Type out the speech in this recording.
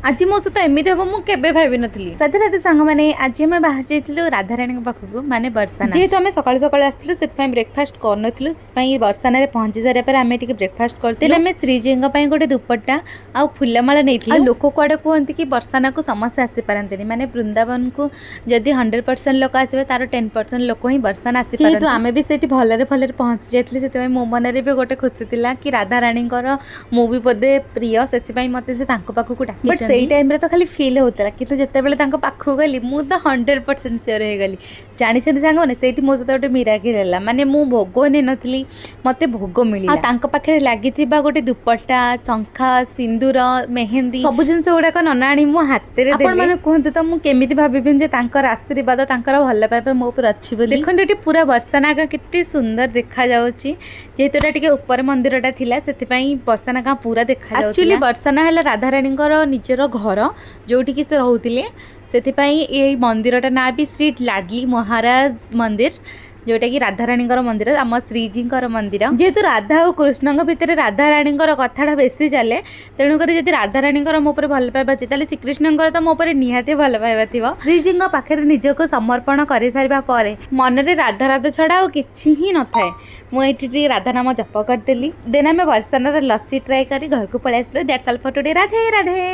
आज मो सहित एमती हम मुझे भाई नी। राधे राधे सांग मैंने आज आम बाहर जाइलु राधाराणी पाखक माने बरसाना जेहेतु आम सकाल सकाल आसलु से ब्रेकफास्ट करनथलु बरसाना पहुंची सारा पर आम ब्रेकफास्ट करते आम श्रीजी गोटे दुपट्टा आ फुलमाला नहीं लोक कुआड़े कहते कि बरसाना को समस्ते आसीपारती माने वृंदावन को जदि 100% लोक आसवे तार 10% लोक ही बरसाना आसी जेहेतु आम भी से भलरे भलरे पहुंची जाइलु से मो मन भी गोटे खुशी था कि राधाराणी मु भी बोधे प्रिय से मत से पाखक डाक से टाइम तो खाली फिल होता कि जिते पाखक गली मुझे 100% सियोर हो गली जानी सांग मैंने से मो सहित गोटे मिराकिल है माने मु भोग नहीं नी मत भोग मिला पाखे लगी गोटे दुपट्टा शंखा सिंदूर मेहंदी सब जिन गुड़ाक नना आनी मो हाथ में कहते तो मुझे भावी आशीर्वाद भल पाइबा मो ऊपर अच्छी देखते ये पूरा बरसाना केते सुंदर देखा जेहेतु टे ऊपर मंदिरटा थिला से बरसाना गाँ पूरा देखा एक्चुअली बरसाना है राधाराणी निजर घर जोटिकी से रोते से मंदिरटा ना भी श्री लाडली महाराज मंदिर जोटा कि राधाराणी मंदिर आम श्रीजी मंदिर जेहेतु राधा और कृष्ण भितर राधाराणी कथा बेसी चले तेणुक जब राधाराणी मो पर भल पाइबा अच्छे श्रीकृष्ण तो मो पर निहाती भल पाइबा थी श्रीजी पाखे निजक समर्पण कर सारा पर मन में राधा राधा छड़ा और किसी ही न थाए मुझे राधा नाम जप करदेली देन आम बरसाना लस्सी ट्राए कर घर को पलि आस that's all for today Radhe Radhe.